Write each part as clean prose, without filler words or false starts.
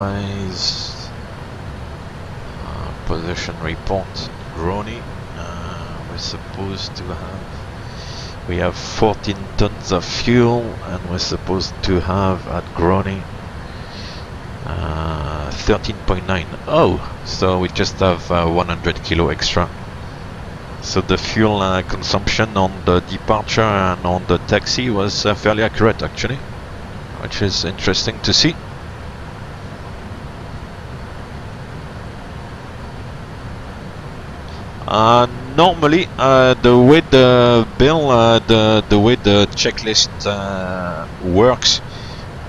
Guys, position report, Grony. We're supposed to have, we have 14 tons of fuel, and we're supposed to have at Grony 13.9. Oh, so we just have 100 kilo extra. So the fuel consumption on the departure and on the taxi was fairly accurate actually, which is interesting to see. Normally, the way the bill, the way the checklist works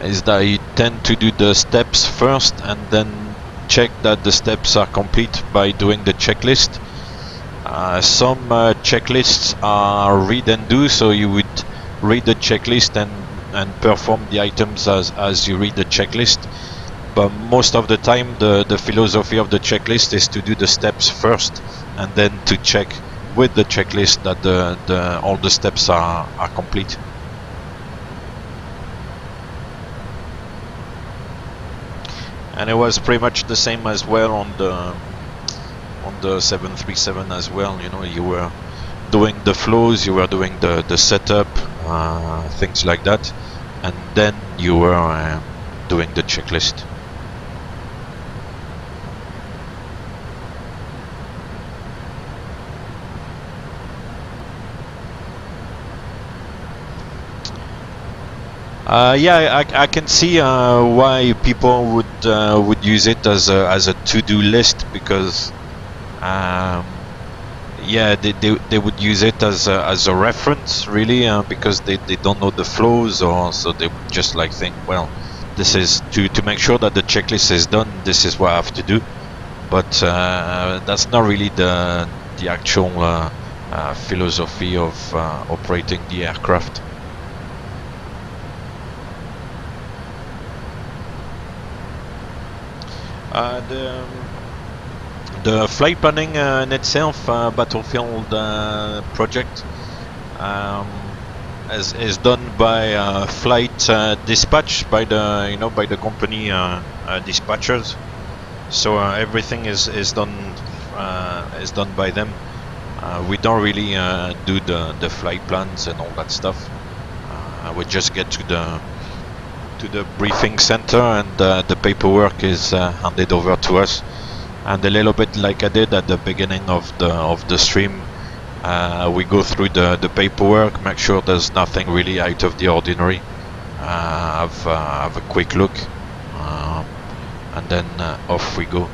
is that you tend to do the steps first and then check that the steps are complete by doing the checklist. Some checklists are read and do, so you would read the checklist and perform the items as you read the checklist. But most of the time the philosophy of the checklist is to do the steps first and then to check with the checklist that all the steps are complete. And it was pretty much the same as well on the 737 as well. You know, you were doing the flows, you were doing the setup, things like that, and then you were doing the checklist. Yeah, I can see why people would use it as a to-do list, because yeah, they would use it as a reference really, because they don't know the flows, or so they would just like think, well, this is to make sure that the checklist is done, this is what I have to do. But that's not really the actual philosophy of operating the aircraft. The flight planning in itself, battlefield project, is done by flight dispatch, by the company dispatchers. So everything is done by them. We don't really do the flight plans and all that stuff. We just get to the briefing center, and the paperwork is handed over to us. And a little bit like I did at the beginning of the stream, we go through the paperwork, make sure there's nothing really out of the ordinary, have a quick look, and then off we go.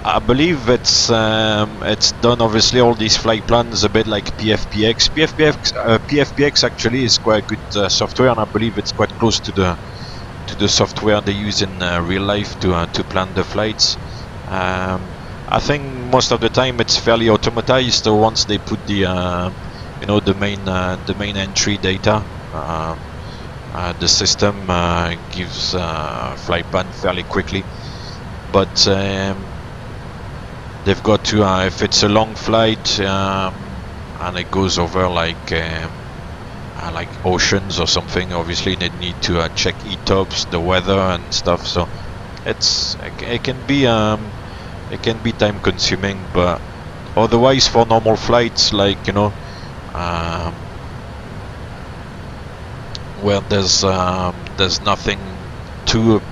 I believe it's done, obviously, all these flight plans a bit like PFPX. PFPX actually is quite good software, and I believe it's quite close to the software they use in real life to plan the flights. I think most of the time it's fairly automatized. So once they put the the main entry data, the system gives flight plan fairly quickly. But they've got to, if it's a long flight and it goes over like oceans or something, obviously they need to check ETOPS, the weather and stuff. So it can be time consuming, but otherwise for normal flights, like where there's nothing too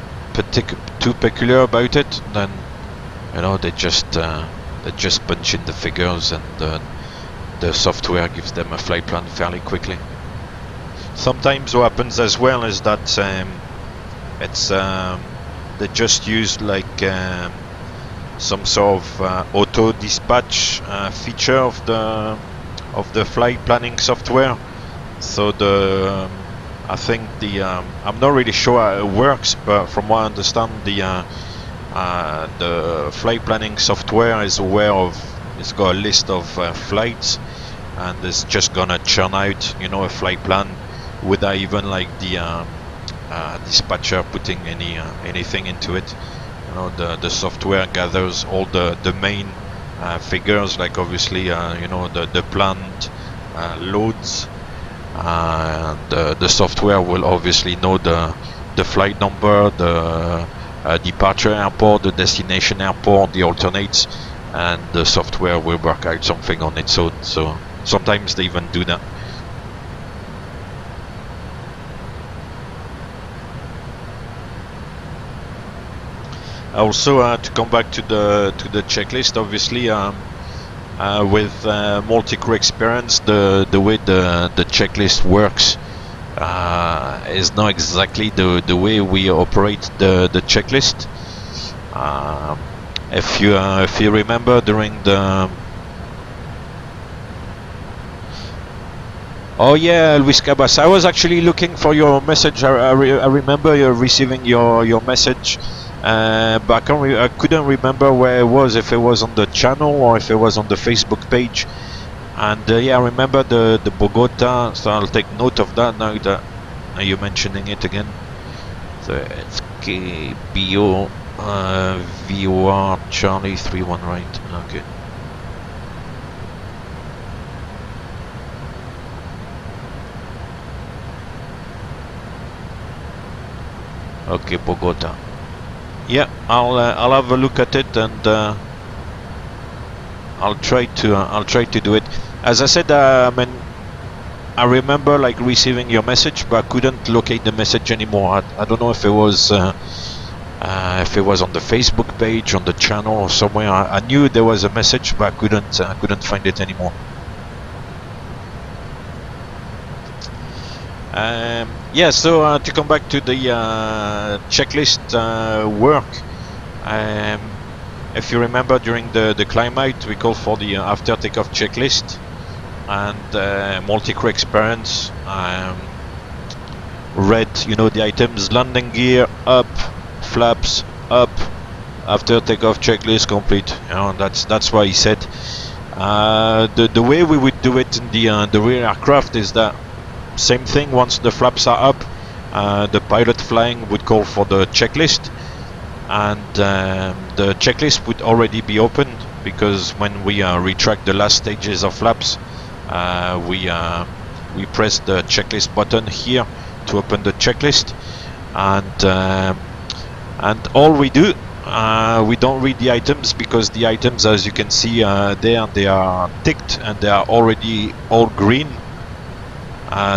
peculiar about it, then they just punch in the figures, and the software gives them a flight plan fairly quickly. Sometimes what happens as well is that they just use like some sort of auto dispatch feature of the flight planning software. So I think I'm not really sure how it works, but from what I understand, the flight planning software is aware of, it's got a list of flights, and it's just gonna churn out a flight plan without even like the dispatcher putting anything into it. The software gathers all the main figures, like obviously the planned loads, and the software will obviously know the the flight number, the departure airport, the destination airport, the alternates, and the software will work out something on its own. So sometimes they even do that. Also, to come back to the checklist, obviously, with multi-crew experience, the way the checklist works is not exactly the way we operate the checklist. If you remember during the oh yeah, Luis Cabas, I was actually looking for your message. I remember you receiving your message, but I couldn't remember where it was, if it was on the channel or if it was on the Facebook page. And yeah, I remember the Bogota, so I'll take note of that now that you're mentioning it again. So it's KBO VOR Charlie 31, right? Okay. Okay, Bogota. Yeah, I'll have a look at it, and I'll try to do it. As I said, I mean, I remember like receiving your message, but I couldn't locate the message anymore. I don't know if it was on the Facebook page, on the channel, or somewhere. I knew there was a message, but I couldn't find it anymore. Yeah, so to come back to the checklist work, if you remember during the climb out, we call for the after takeoff checklist and multi-crew experience. Read, the items: landing gear up, flaps up, after takeoff checklist complete. That's why he said the way we would do it in the rear aircraft is that same thing. Once the flaps are up, the pilot flying would call for the checklist, and the checklist would already be opened, because when we retract the last stages of flaps, we press the checklist button here to open the checklist, and all we do, we don't read the items, because the items, as you can see there, they are ticked and they are already all green.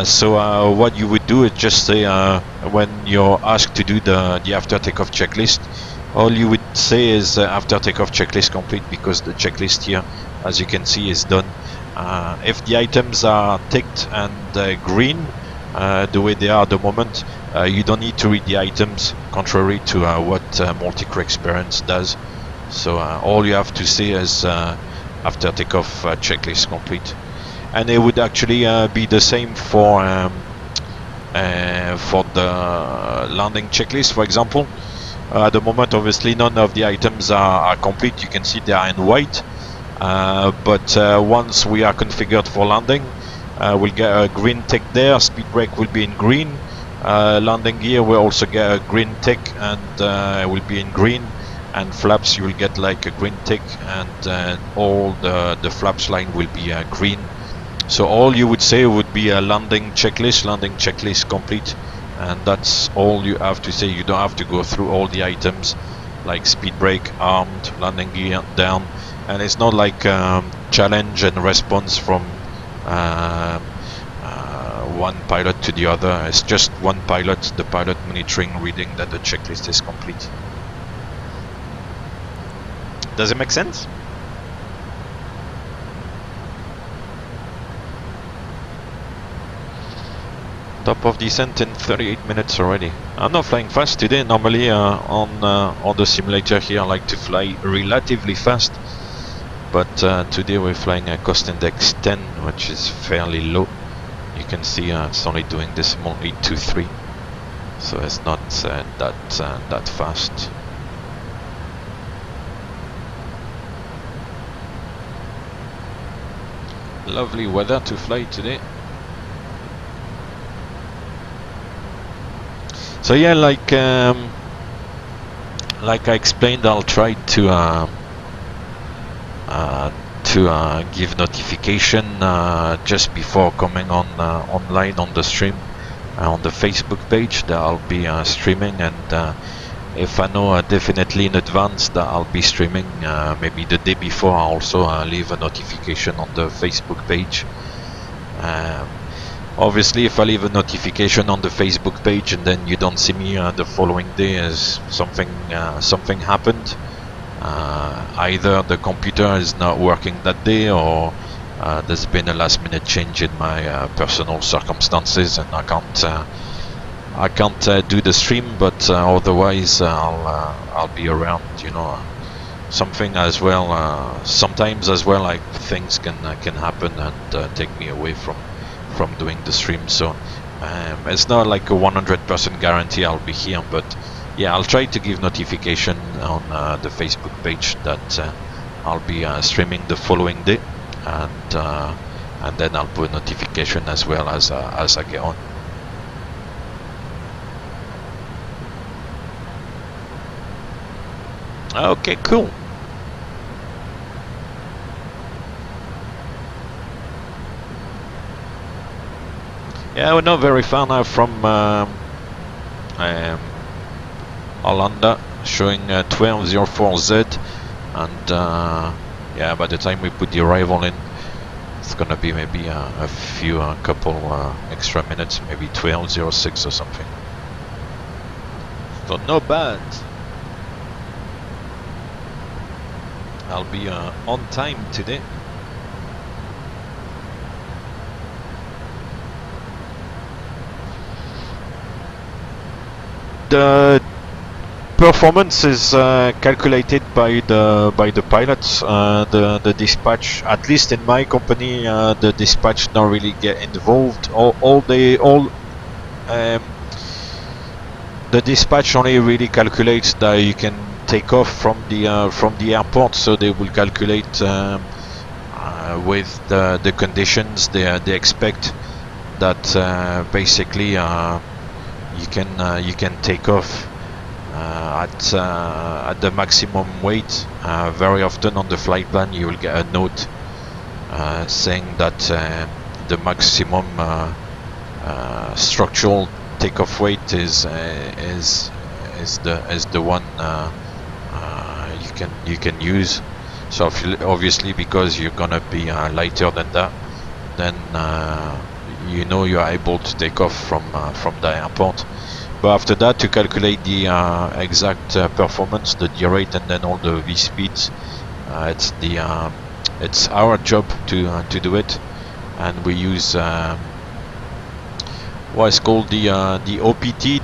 So what you would do is just say, when you're asked to do the after takeoff checklist, all you would say is after takeoff checklist complete, because the checklist here, as you can see, is done. If the items are ticked and green, the way they are at the moment, you don't need to read the items, contrary to what multi-crew experience does. So all you have to say is after takeoff checklist complete. And it would actually be the same for the landing checklist, for example. At the moment, obviously, none of the items are complete. You can see they are in white. But once we are configured for landing, we'll get a green tick there. Speed brake will be in green. Landing gear will also get a green tick, and will be in green. And flaps, you will get like a green tick, and all the flaps line will be green. So all you would say would be a landing checklist complete, and that's all you have to say. You don't have to go through all the items like speed brake, armed, landing gear down, and it's not like challenge and response from one pilot to the other. It's just one pilot, the pilot monitoring, reading that the checklist is complete. Does it make sense? Top of descent in 38 minutes already. I'm not flying fast today. Normally on the simulator here I like to fly relatively fast, but today we're flying a cost index 10, which is fairly low. You can see it's only doing decimal 823, so it's not that fast. Lovely weather to fly today. So yeah, like I explained, I'll try to give notification just before coming on online on the stream, on the Facebook page that I'll be streaming, and if I know definitely in advance that I'll be streaming, maybe the day before, I'll also leave a notification on the Facebook page. Obviously, if I leave a notification on the Facebook page and then you don't see me the following day, as something happened, either the computer is not working that day, or there's been a last-minute change in my personal circumstances, and I can't do the stream. But otherwise, I'll be around. Something as well. Sometimes as well, like things can happen and take me away from doing the stream. So it's not like a 100% guarantee I'll be here, but yeah, I'll try to give notification on the Facebook page that I'll be streaming the following day, and then I'll put notification as well as I get on. Okay, cool. Yeah, we're not very far now from Arlanda, showing 1204Z, and yeah, by the time we put the arrival in, it's gonna be maybe a couple extra minutes, maybe 1206 or something. So not bad. I'll be on time today. The performance is calculated by the pilots. The dispatch, at least in my company, the dispatch don't really get involved. The dispatch only really calculates that you can take off from the airport, so they will calculate with the conditions they expect that basically you can take off at the maximum weight. Very often on the flight plan you will get a note saying that the maximum structural takeoff weight is the one you can use. So obviously, because you're gonna be lighter than that, then you are able to take off from the airport. But after that, to calculate the exact performance, the D rate, and then all the V speeds, it's our job to do it, and we use what's called the OPT,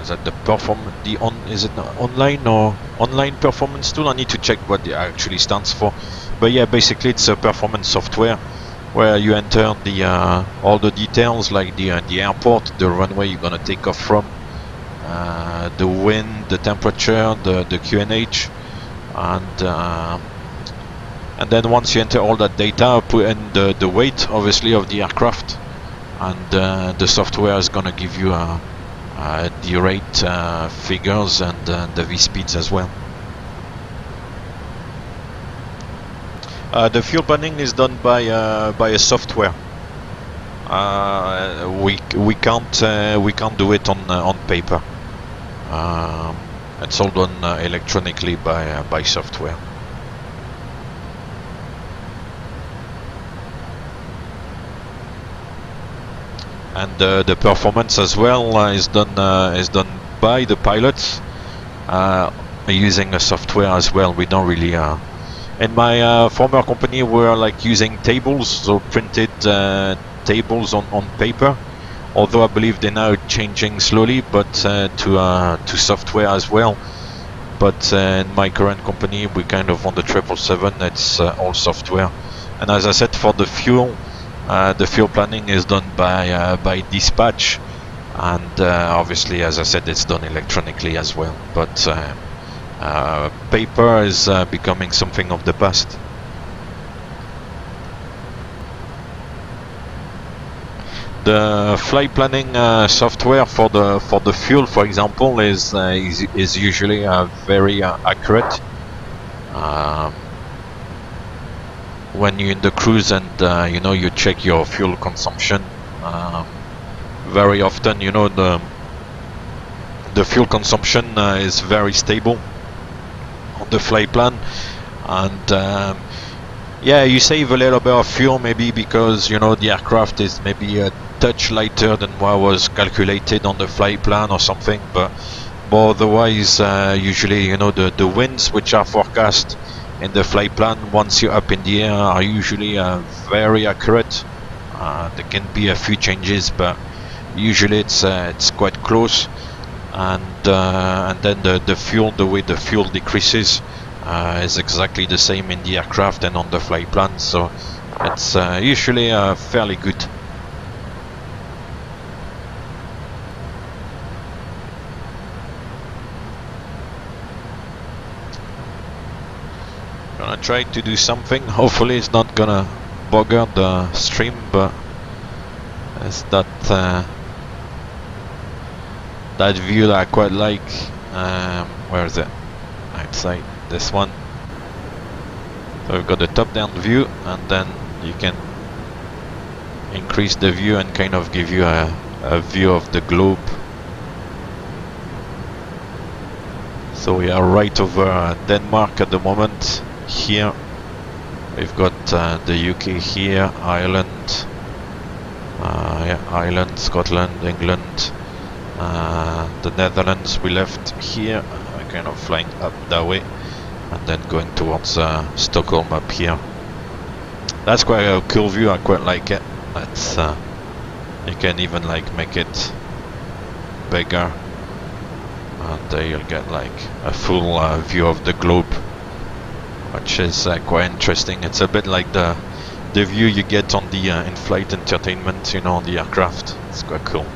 is that the online performance tool? I need to check what it actually stands for. But yeah, basically it's a performance software where you enter the all the details, like the airport, the runway you're gonna take off from, the wind, the temperature, the QNH, and then once you enter all that data, put in the weight, obviously, of the aircraft, and the software is gonna give you the rate figures and the V speeds as well. The fuel planning is done by a software. We can't do it on paper. It's all done electronically by software. And the performance as well is done by the pilots using a software as well. We don't really. In my former company, we were like using tables, so printed tables on paper. Although I believe they're now changing slowly, but to software as well. But in my current company, we kind of on the 777, it's all software. And as I said, for the fuel planning is done by dispatch, and obviously, as I said, it's done electronically as well. But paper is becoming something of the past. The flight planning software for the fuel, for example, is usually very accurate. When you're in the cruise and you check your fuel consumption, Very often, you know, the fuel consumption is very stable on the flight plan, and yeah, you save a little bit of fuel maybe because, you know, the aircraft is maybe a touch lighter than what was calculated on the flight plan or something, but otherwise usually, you know, the winds which are forecast in the flight plan once you're up in the air are usually very accurate. There can be a few changes, but usually it's quite close, and then the fuel, the way the fuel decreases is exactly the same in the aircraft and on the flight plan, so it's usually fairly good. Gonna try to do something. Hopefully it's not gonna bogger the stream, but it's that that view that I quite like. Where is it? Outside, this one. So we've got the top-down view, and then you can increase the view and kind of give you a view of the globe. So we are right over Denmark at the moment. Here we've got the UK here, Ireland, yeah, Ireland, Scotland, England, the Netherlands we left here. We're kind of flying up that way and then going towards Stockholm up here. That's quite a cool view, I quite like it. That's you can even like make it bigger, and you'll get like a full view of the globe, which is quite interesting. It's a bit like the view you get on the in-flight entertainment, you know, on the aircraft. It's quite cool.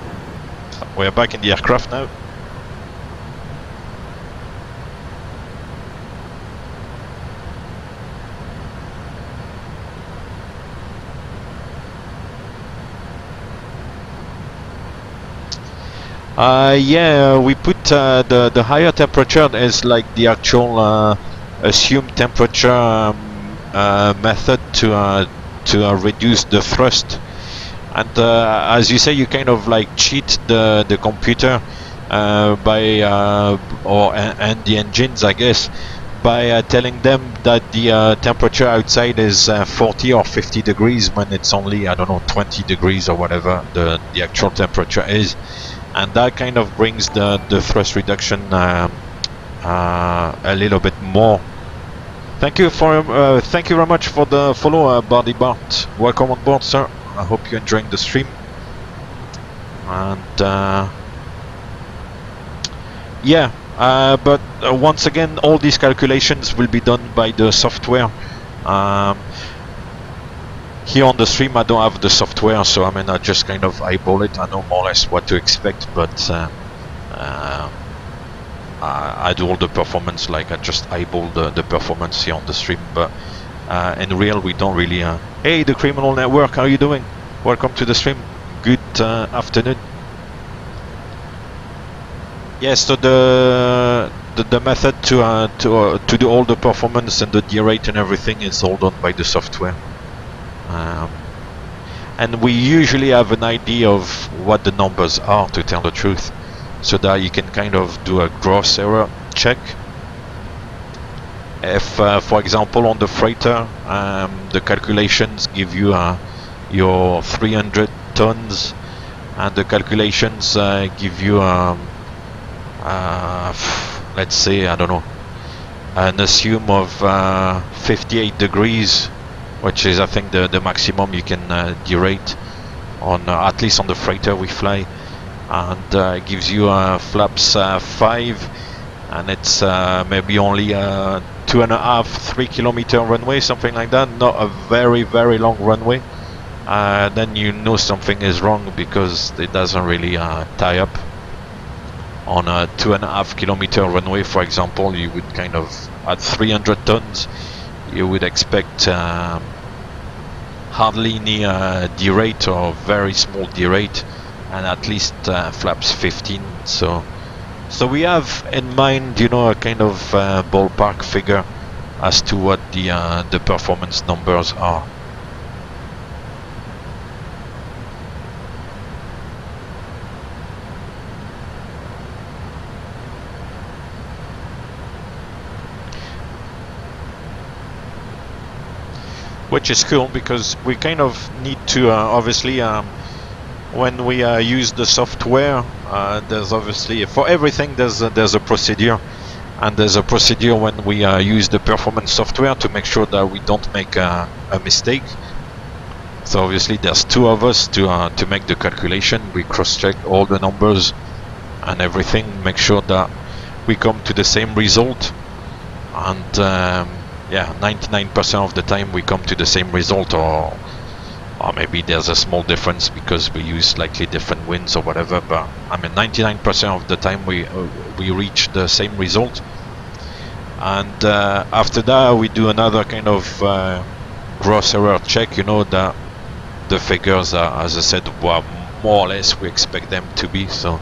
We're back in the aircraft now. Yeah, we put the higher temperature as like the actual assumed temperature method to reduce the thrust, and as you say, you kind of like cheat the computer by and the engines, I guess, by telling them that the temperature outside is 40 or 50 degrees when it's only, I don't know, 20 degrees or whatever the actual temperature is, and that kind of brings the thrust reduction a little bit more. Thank you very much for the follow, Bardy Bart. Welcome on board, sir. I hope you're enjoying the stream. And yeah, but once again, all these calculations will be done by the software. Here on the stream I don't have the software, so I mean I just kind of eyeball it. I know more or less what to expect, but I do all the performance, like I just eyeball the performance here on the stream, but in real we don't really hey, the Criminal Network, how are you doing? Welcome to the stream. Good afternoon. Yes, so the method to do all the performance and the D-rate and everything is all done by the software. And we usually have an idea of what the numbers are, to tell the truth, so that you can kind of do a gross error check. If for example on the freighter the calculations give you your 300 tons and the calculations give you let's say, I don't know, an assume of 58 degrees, which is I think the maximum you can derate on at least on the freighter we fly, and it gives you flaps 5, and it's maybe only 2.5-3 kilometer runway, something like that, not a very long runway. Then you know something is wrong, because it doesn't really tie up. On a 2.5 kilometer runway, for example, you would kind of, at 300 tons, you would expect hardly any derate or very small derate, and at least flaps 15. So we have in mind, you know, a kind of ballpark figure as to what the performance numbers are. which is cool because we kind of need to obviously when we use the software, there's obviously for everything there's a procedure, and there's a procedure when we use the performance software to make sure that we don't make a mistake. So obviously there's two of us to make the calculation. We cross-check all the numbers and everything, make sure that we come to the same result, and yeah, 99% of the time we come to the same result, or maybe there's a small difference because we use slightly different winds or whatever, but I mean 99% of the time we reach the same result. And after that we do another kind of gross error check, you know, that the figures are, as I said, well, more or less we expect them to be. So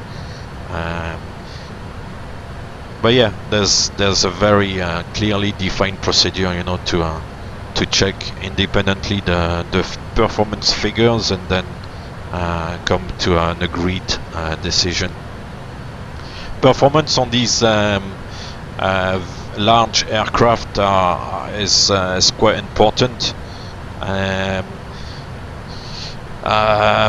but yeah, there's a very clearly defined procedure, you know, to check independently the performance figures and then come to an agreed decision. Performance on these large aircraft is quite important.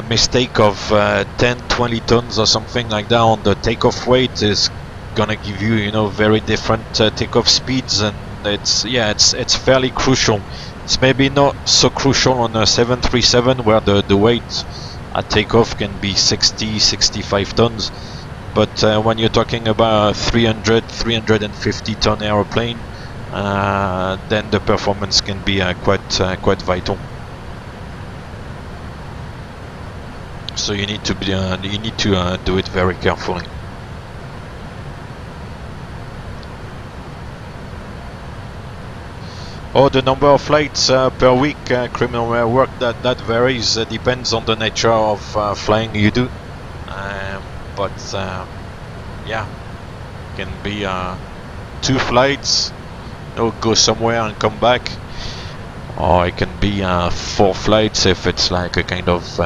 Mistake of 10-20 tons or something like that on the takeoff weight is gonna give you, you know, very different takeoff speeds, and it's fairly crucial. It's maybe not so crucial on a 737 where the weight at takeoff can be 60-65 tons, but when you're talking about 350 ton aeroplane, then the performance can be quite vital. So you need to do it very carefully. Oh, the number of flights per week, criminal work, that varies. Depends on the nature of flying you do. But yeah, can be 2 flights, you know, go somewhere and come back, or it can be 4 flights if it's like a kind of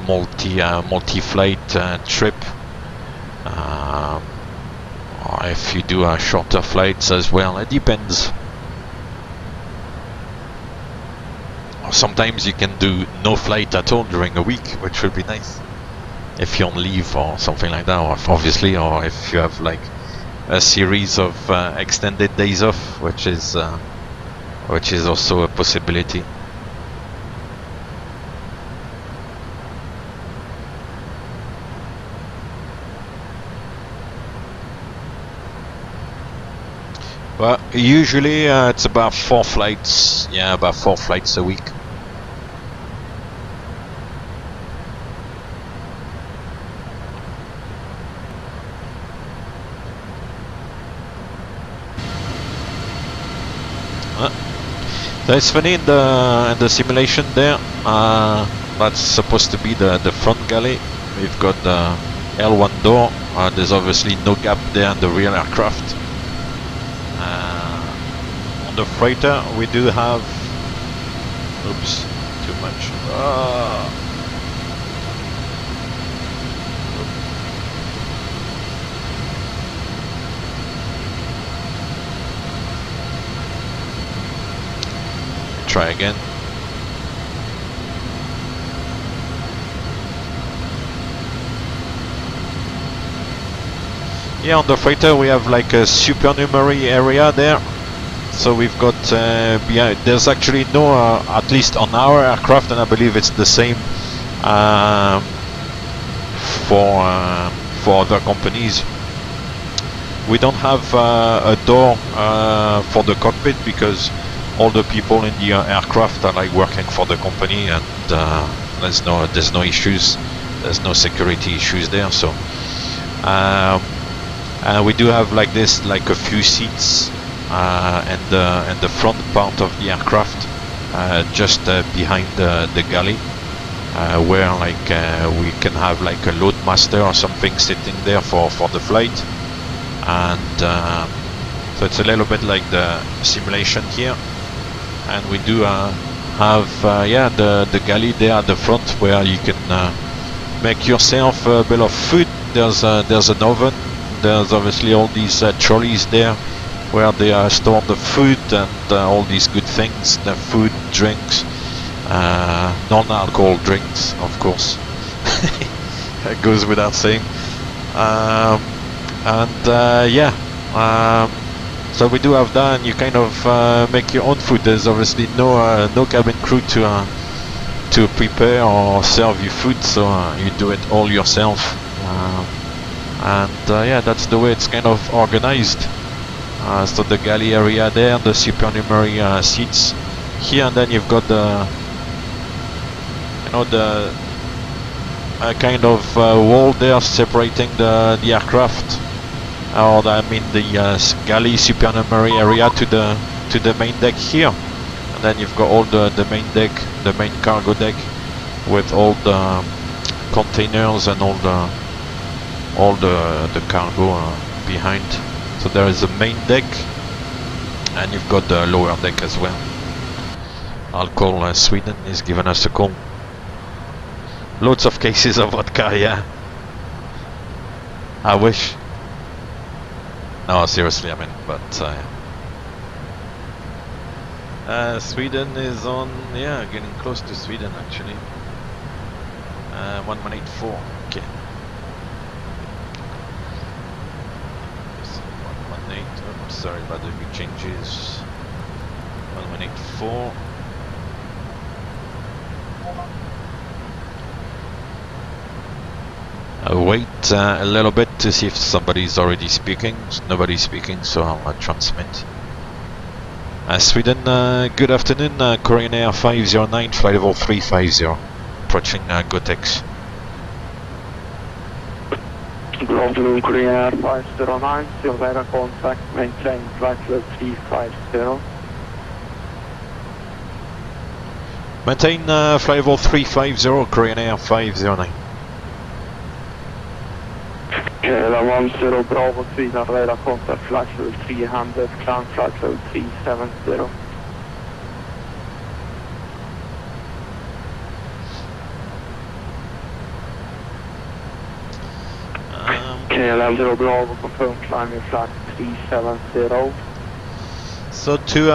multi-flight trip. Or if you do shorter flights as well, it depends. Or sometimes you can do no flight at all during a week, which would be nice if you're on leave or something like that, or obviously, or if you have like a series of extended days off, which is also a possibility. But usually it's about 4 flights. Yeah, about 4 flights a week. So it's funny in the simulation there. That's supposed to be the front galley. We've got the L1 door. There's obviously no gap there in the rear aircraft. On the freighter we do have, oops, too much. Try again. Yeah, on the freighter we have like a supernumerary area there. So we've got behind, there's actually no, at least on our aircraft, and I believe it's the same for other companies. We don't have a door for the cockpit because all the people in the aircraft are like working for the company, and there's no issues, there's no security issues there. So we do have like this, like a few seats and the front part of the aircraft, just behind the galley, where like we can have like a load master or something sitting there for the flight, and so it's a little bit like the simulation here. And we do have yeah, the galley there at the front where you can make yourself a bit of food. There's an oven. There's obviously all these trolleys there where they store the food and all these good things, the food, drinks, non-alcohol drinks, of course. It goes without saying. Yeah, so we do have that, and you kind of make your own food. There's obviously no cabin crew to prepare or serve you food, so you do it all yourself. Yeah, that's the way it's kind of organized. So the galley area there, the supernumerary seats here, and then you've got the kind of wall there separating the aircraft, or the galley supernumerary area to the main deck here. And then you've got all the main deck, the main cargo deck, with all the containers and all the cargo behind. So there is a main deck, and you've got the lower deck as well. I'll call Sweden. He's given us a call. Loads of cases of vodka, yeah. I wish. No, seriously, I mean, but Sweden is on, yeah, getting close to Sweden actually. 1184, okay. 118, oh, sorry about the big changes. 1184. I'll wait a little bit to see if somebody's already speaking. Nobody's speaking, so I'll transmit. Sweden, good afternoon, Korean Air 509, flight level 350, approaching Gotex. Good afternoon, Korean Air 509, still radar contact, maintain flight level 350. Maintain flight level 350, Korean Air 509. KLM 10 Bravo, Sweden, radar contact, flight level 300, climb flight level 370. KLM 0 Bravo, confirm climbing flight 370. So to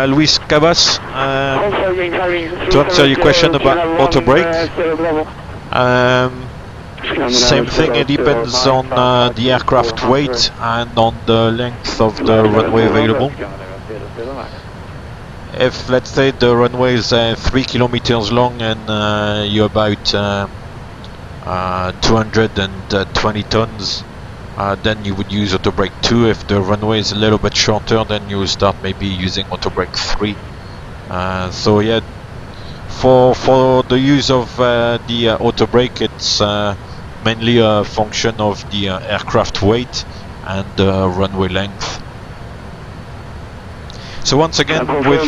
Luis Cabas, to answer your question about auto brake, same thing, it depends on the aircraft weight and on the length of the runway available. If, let's say, the runway is 3 kilometers long and you're about 220 tons, then you would use auto brake 2. If the runway is a little bit shorter, then you will start maybe using auto brake 3. So yeah, for the use of the auto brake, it's mainly a function of the aircraft weight and the runway length. So once again, with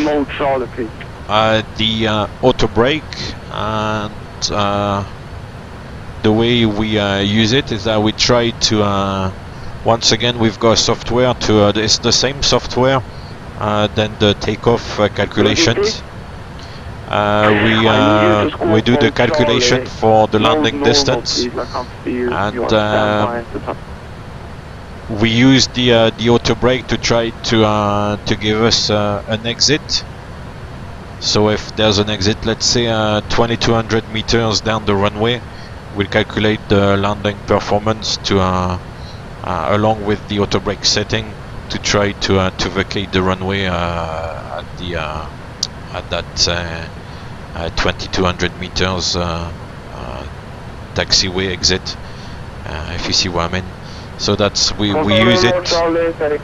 the auto brake, and the way we use it is that we try to once again, we've got software to it's the same software than the takeoff calculations. We do the calculation for the landing distance, and we use the auto brake to try to give us an exit. So if there's an exit, let's say 2200 meters down the runway, we'll calculate the landing performance to along with the auto brake setting to try to vacate the runway at that 2200 meters taxiway exit, if you see what I mean. So that's we use it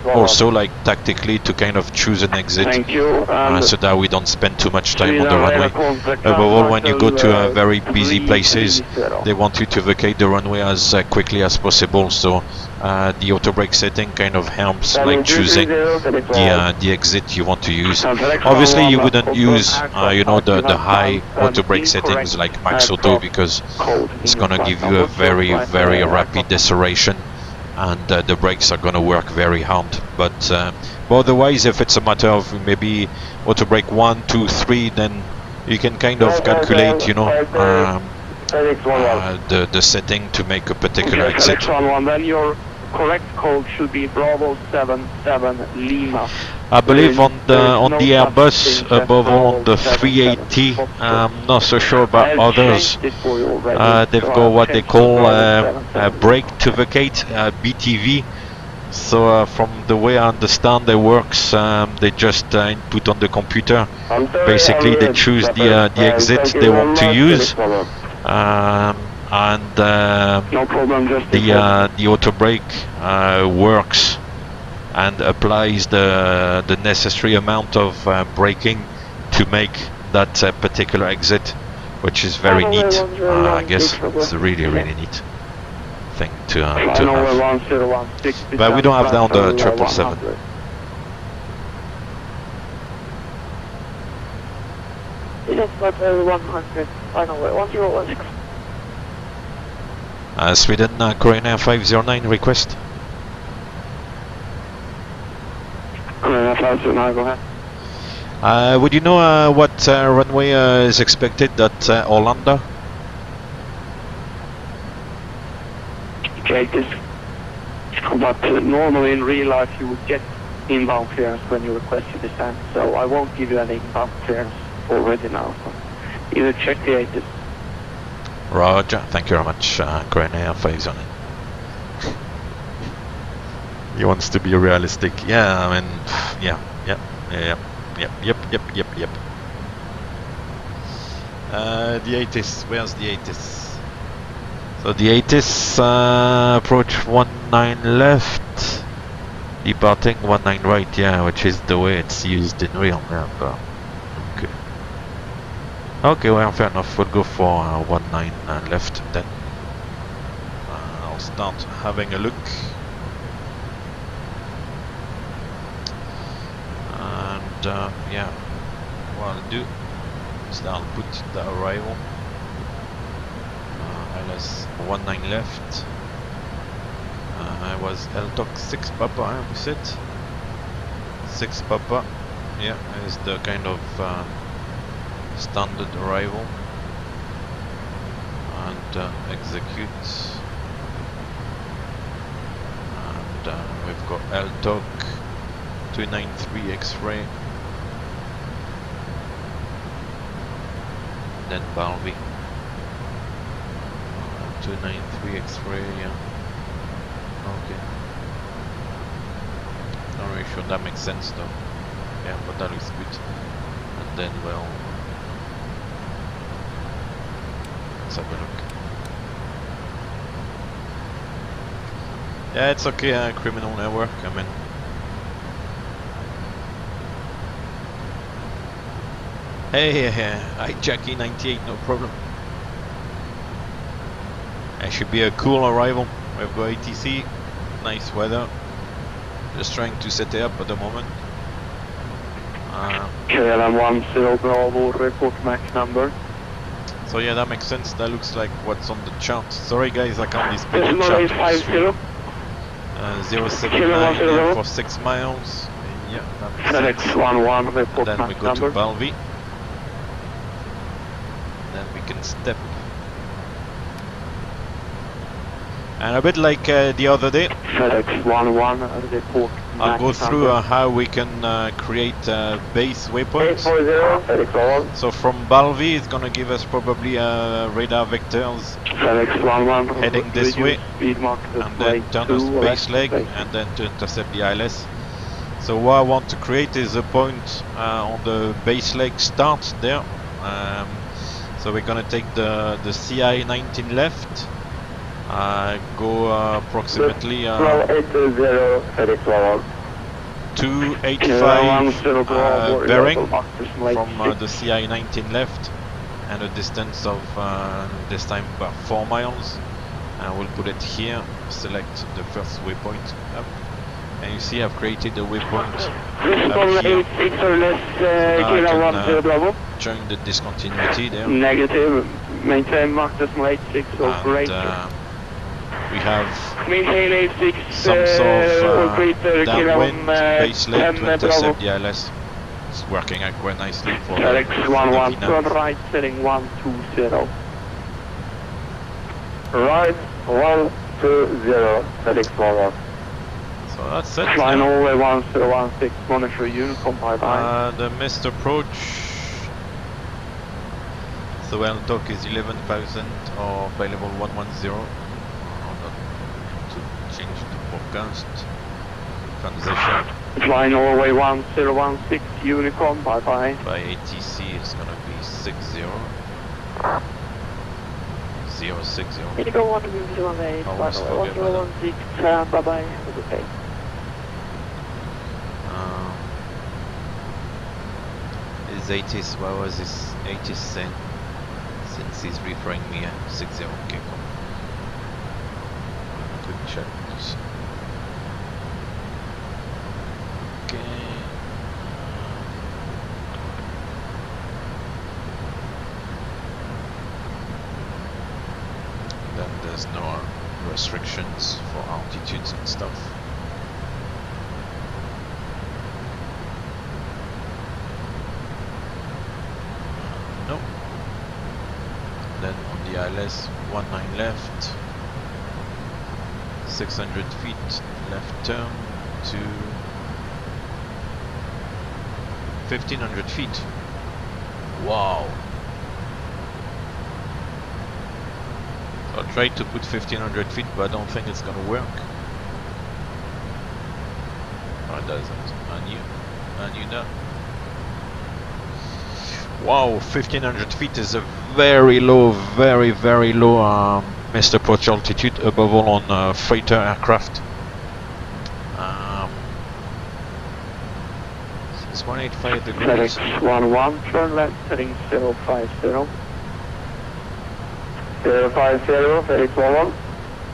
also like tactically to kind of choose an exit so that we don't spend too much time on the runway. Above all, when you go to very busy places, they want you to vacate the runway as quickly as possible. So the auto brake setting kind of helps like choosing the exit you want to use. Obviously, you wouldn't use the high auto brake settings like max auto, because it's gonna give you a very rapid deceleration, and the brakes are going to work very hard. But otherwise, if it's a matter of maybe auto brake 1, 2, 3, then you can kind of calculate, the setting to make a particular exit. correct code should be Bravo 77 Lima. I believe on the no Airbus, such thing as above all on the Bravo 380, 77 I'm not so sure about I've others. changed it for you already. They've So got I've what they changed call to Bravo 77 brake Lima. to vacate, BTV. So from the way I understand it works, they just input on the computer. Basically, they choose the exit they want to use, and no problem, just the auto brake works and applies the necessary amount of braking to make that particular exit, which is very neat. I guess it's a really neat thing to have. But we don't have that on the 777. Sweden, Korean Air 509 request. Korean Air 509, go ahead. Would you know what runway is expected at Arlanda? Okay, but normally in real life you would get inbound clearance when you request your descent, so I won't give you any inbound clearance already now. So either check the ATIS. Roger, thank you very much, Korean Air 509. He wants to be realistic. Yeah, I mean, yep. The ATIS, where's the ATIS? So the ATIS approach 19 left, departing 19 right, yeah, which is the way it's used in real map. Okay. Okay, well, fair enough, we'll go for 19 left then. I'll start having a look. And yeah, what I'll do is I'll put the arrival. LS 19 left. I was LTOC 6 Papa, we said. 6 Papa, yeah, is the kind of standard arrival. And execute. And we've got LTOC 293 X-ray. Then Balvi. 293 X-ray, yeah. Okay. Not really sure that makes sense though. Yeah, but that looks good. And then, well, let's have a look. Yeah, it's okay, criminal network, I mean. Hey, hi Jackie 98, no problem. It should be a cool arrival. We've got ATC, nice weather. Just trying to set it up at the moment. KLM 10 Bravo, report max number. So yeah, that makes sense. That looks like what's on the chart. Sorry guys, I can't display the Decimal chart. 850. 079 yeah, for 6 miles. Yeah, that makes sense. FSX 11, report And then we max go number. to Balvi. Then we can step. And a bit like the other day, FedEx 11, report I'll go max through number. how we can create base waypoints. 840, FedEx 11. So from Balvi, it's gonna give us probably radar vectors FedEx 11, heading this way, speed mark and then turn us base leg, and then to intercept the ILS. So what I want to create is a point on the base leg start there. So we're gonna take the CI 19 left. Go approximately 285 bearing from the CI 19 left, and a distance of this time about 4 miles. And we'll put it here, select the first waypoint up, and you see I've created a waypoint up here. So now I can join the discontinuity there. Negative, maintain Mach decimal 86, operation. We have Maintain 86, some sort of operator, downwind base leg to 10 intercept Bravo. the ILS. It's working out quite nicely for FedEx the 11, VNAV. turn right, setting 120. Right, 120, FedEx 11. So that's it. Flying yeah. Norway 1016, monitor Unicom, bye bye. The missed approach. The well talk is 11,000 or by level 110. To change the forecast. Transition. Flying Norway 1016, Unicom, bye bye. By ATC it's gonna be 60. 060. Indigo 1018, Almost Flying forget Norway about 1016, bye bye. Have a good day. Is 80s, what was this 80 cent? Since he's referring me at 60, okay, cool. Quick check this. Okay. Then there's no restrictions for altitudes and stuff. No. Then on the ILS, 19 left, 600 feet left turn to 1500 feet. Wow. So I'll try to put 1500 feet, but I don't think it's gonna work. Oh, it doesn't. I knew that. Wow, 1500 feet is a very low, very low missed approach altitude, above all on freighter aircraft. 185 degrees. FedEx 11, turn left, heading 050. 050, FedEx 11.